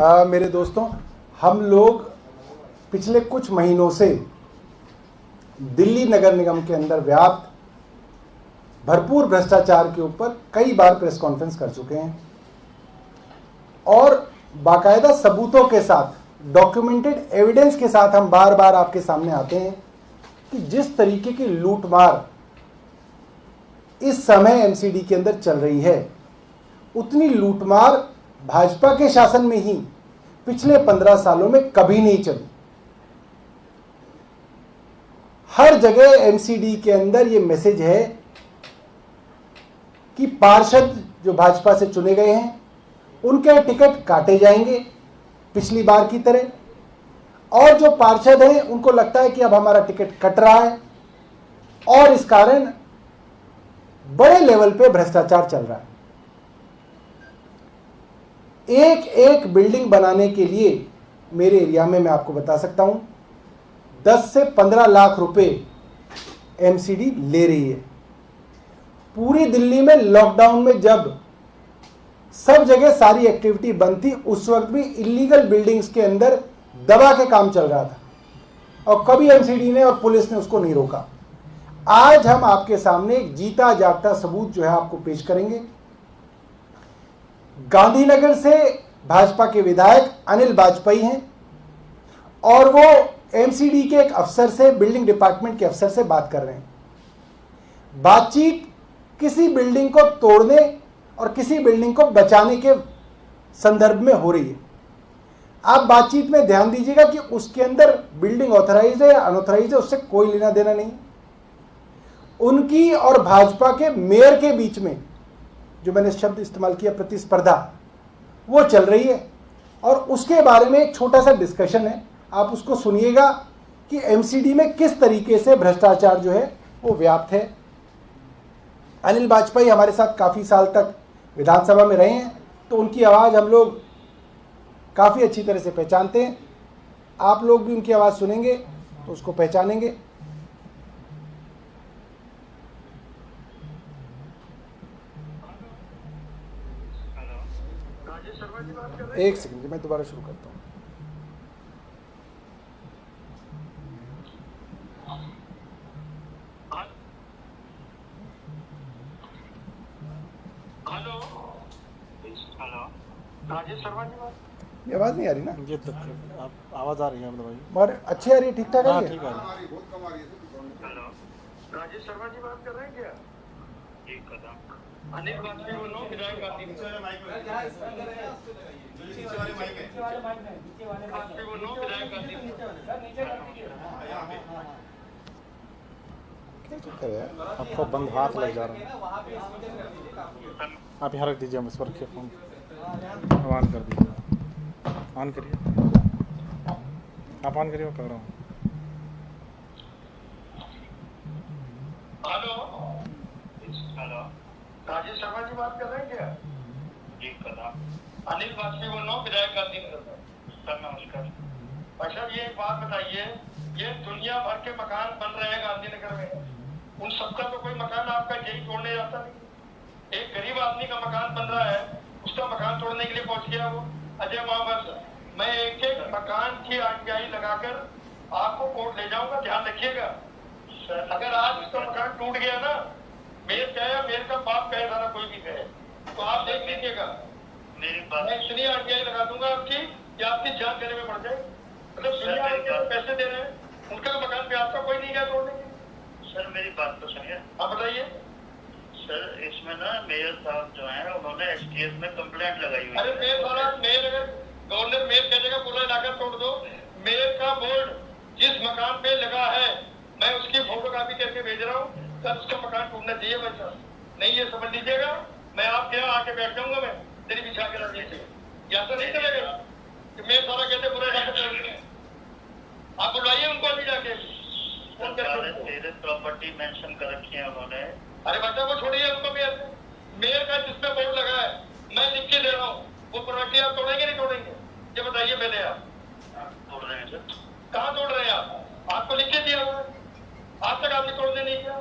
मेरे दोस्तों, हम लोग पिछले कुछ महीनों से दिल्ली नगर निगम के अंदर व्याप्त भरपूर भ्रष्टाचार के ऊपर कई बार प्रेस कॉन्फ्रेंस कर चुके हैं और बाकायदा सबूतों के साथ, डॉक्यूमेंटेड एविडेंस के साथ हम बार बार आपके सामने आते हैं कि जिस तरीके की लूटमार इस समय एमसीडी के अंदर चल रही है, उतनी लूटमार भाजपा के शासन में ही पिछले 15 सालों में कभी नहीं चली। हर जगह एमसीडी के अंदर ये मैसेज है कि पार्षद जो भाजपा से चुने गए हैं उनके टिकट काटे जाएंगे पिछली बार की तरह, और जो पार्षद हैं उनको लगता है कि अब हमारा टिकट कट रहा है और इस कारण बड़े लेवल पे भ्रष्टाचार चल रहा है। एक एक बिल्डिंग बनाने के लिए मेरे एरिया में मैं आपको बता सकता हूं 10 से 15 लाख रुपए एमसीडी ले रही है। पूरी दिल्ली में लॉकडाउन में जब सब जगह सारी एक्टिविटी बंद थी, उस वक्त भी इलीगल बिल्डिंग्स के अंदर दबा के काम चल रहा था और कभी एमसीडी ने और पुलिस ने उसको नहीं रोका। आज हम आपके सामने एक जीता जागता सबूत जो है आपको पेश करेंगे। गांधीनगर से भाजपा के विधायक अनिल वाजपेयी हैं और वो एमसीडी के एक अफसर से, बिल्डिंग डिपार्टमेंट के अफसर से बात कर रहे हैं। बातचीत किसी बिल्डिंग को तोड़ने और किसी बिल्डिंग को बचाने के संदर्भ में हो रही है। आप बातचीत में ध्यान दीजिएगा कि उसके अंदर बिल्डिंग ऑथराइज्ड है या अनऑथराइज्ड है, उससे कोई लेना देना नहीं। उनकी और भाजपा के मेयर के बीच में जो मैंने शब्द इस्तेमाल किया, प्रतिस्पर्धा, वो चल रही है और उसके बारे में एक छोटा सा डिस्कशन है, आप उसको सुनिएगा कि एमसीडी में किस तरीके से भ्रष्टाचार जो है वो व्याप्त है। अनिल वाजपेयी हमारे साथ काफ़ी साल तक विधानसभा में रहे हैं, तो उनकी आवाज़ हम लोग काफ़ी अच्छी तरह से पहचानते हैं। आप लोग भी उनकी आवाज़ सुनेंगे तो उसको पहचानेंगे। एक सेकंड, मैं दोबारा शुरू करता हूँ। हेलो, राजेश शर्मा जी बात। ये आवाज़ नहीं आ रही ना? ये तक आप आवाज़ आ रही है भाई, मगर अच्छी आ रही है, ठीक ठाक आ रही है। ठीक आ रही है। हेलो, राजेश शर्मा जी बात कर रहे हैं क्या? एक कदम अनिल वाजपेयी बोल रहा हूँ, विधायक वाजपेयी बोल रहा हूँ, विधायक आपको बंद हाथ लग जा रहा है। आप यहाँ रख दीजिए, हम इस पर रखिए फोन, ऑन कर दीजिए, ऑन करिए, आप ऑन करिए, मैं कर रहा हूँ। हेलो, हेलो, राजेश शर्मा जी बात कर रहे हैं क्या? जी कदम अनिल वाजपेयी बोल रहा हूँ, विधायक गांधीनगर से। सर नमस्कार। अच्छा, ये एक बात बताइए, ये दुनिया भर के मकान बन रहे हैं गांधीनगर में, उन सबका तो कोई मकान आपका यही तोड़ने जाता नहीं। एक गरीब आदमी का मकान बन रहा है, उसका मकान तोड़ने के लिए पहुंच गया वो अजय महावर। मैं एक एक मकान की आरटीआई लगाकर आपको कोर्ट ले जाऊंगा, ध्यान रखिएगा। अगर आज उसका मकान टूट गया ना, मेयर कहे, मेयर का बाप कहे, सारा कोई भी कहे, तो आप देख लीजिएगा, मेरी बात, मैं इतनी आरटीआई लगा दूंगा आपकी कि आपकी जान देने में पड़ जाए। मतलब दुनिया भर के पैसे दे रहे हैं, उनका मकान पे आपका कोई नहीं गया तोड़ने के। सर मेरी बात तो सुनिए। आप बताइए। सर इसमें ना मेयर साहब जो हैं उन्होंने एसटीएफ में कंप्लेंट लगाई हुई है। अरे मेयर साहब, मेयर अगर गवर्नर मेयर कह देगा पूरा इलाका तोड़ दो, मेयर का बोर्ड जिस मकान पे लगा है मैं उसकी फोटोकॉपी करके भेज रहा हूँ, तब उसका मकान टूटना चाहिए भाई साहब। नहीं ये समझ लीजिएगा, मैं आपके यहाँ आके बैठ जाऊंगा, मैं तेरी बिछा के रख लीजिए, या तो नहीं चलेगा कि मेयर सारा कहते पूरा इलाका तोड़ देंगे। आप बुलवाइए उनको अभी जाके। तेरे प्रॉपर्टी मेंशन कर रखी है उन्होंने। अरे बच्चा वो छोड़िए, उनको मेयर का जिसपे बोर्ड लगा है मैं लिख के दे रहा हूँ, वो प्रॉपर्टी आप तोड़ेंगे नहीं तोड़ेंगे? ये बताइए पहले आप। तोड़ रहे हैं सर। कहाँ तोड़ रहे हैं आप? आपको लिख के दिया हुआ है, आज तक आपने तोड़ने नहीं किया,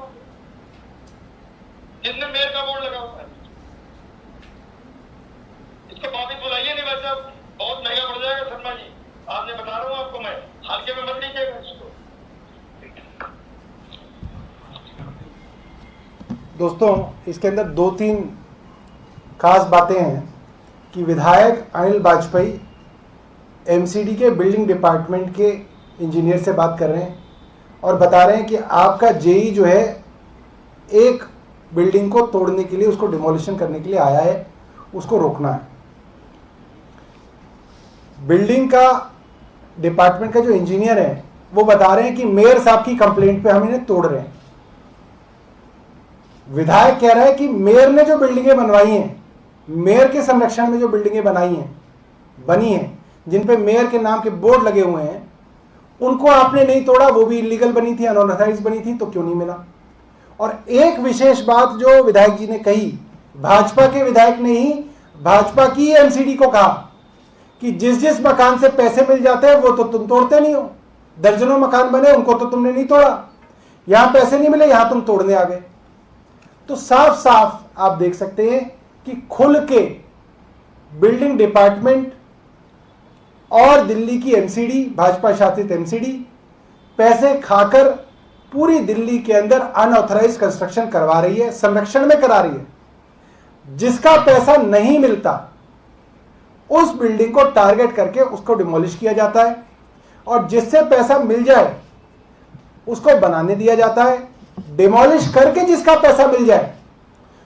जिसने मेयर का बोर्ड लगा हुआ है। इसको वापिस बुलाइए नहीं भाई साहब, बहुत महंगा पड़ जाएगा शर्मा जी, आपने बता रहा हूँ आपको मैं, हल्के में मत लीजिएगा इसको। दोस्तों, इसके अंदर 2-3 खास बातें हैं कि विधायक अनिल वाजपेयी एमसीडी के बिल्डिंग डिपार्टमेंट के इंजीनियर से बात कर रहे हैं और बता रहे हैं कि आपका जेई जो है एक बिल्डिंग को तोड़ने के लिए, उसको डिमोलिशन करने के लिए आया है, उसको रोकना है। बिल्डिंग का डिपार्टमेंट का जो इंजीनियर है वो बता रहे हैं कि मेयर साहब की कंप्लेंट पे हम इन्हें तोड़ रहे हैं। विधायक कह रहा है कि मेयर ने जो बिल्डिंगें बनवाई हैं, मेयर के संरक्षण में जो बिल्डिंगें बनी हैं, जिन पे मेयर के नाम के बोर्ड लगे हुए हैं, उनको आपने नहीं तोड़ा, वो भी इलीगल बनी थी, अनऑथराइज बनी थी, तो क्यों नहीं मिला। और एक विशेष बात जो विधायक जी ने कही, भाजपा के विधायक ने ही भाजपा की एमसीडी को कहा कि जिस जिस मकान से पैसे मिल जाते हैं वो तो तुम तोड़ते नहीं हो। दर्जनों मकान बने, उनको तो तुमने नहीं तोड़ा, यहां पैसे नहीं मिले, यहां तुम तोड़ने आ गए। तो साफ साफ आप देख सकते हैं कि खुल के बिल्डिंग डिपार्टमेंट और दिल्ली की एमसीडी, भाजपा शासित एमसीडी, पैसे खाकर पूरी दिल्ली के अंदर अनऑथराइज कंस्ट्रक्शन करवा रही है, संरक्षण में करा रही है। जिसका पैसा नहीं मिलता उस बिल्डिंग को टारगेट करके उसको डिमोलिश किया जाता है, और जिससे पैसा मिल जाए उसको बनाने दिया जाता है। डिमोलिश करके जिसका पैसा मिल जाए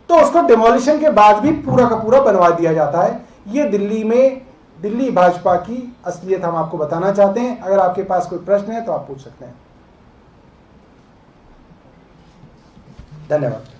तो उसको डिमोलिशन के बाद भी पूरा का पूरा बनवा दिया जाता है। ये दिल्ली भाजपा की असलियत हम आपको बताना चाहते हैं। अगर आपके पास कोई प्रश्न है तो आप पूछ सकते हैं। धन्यवाद।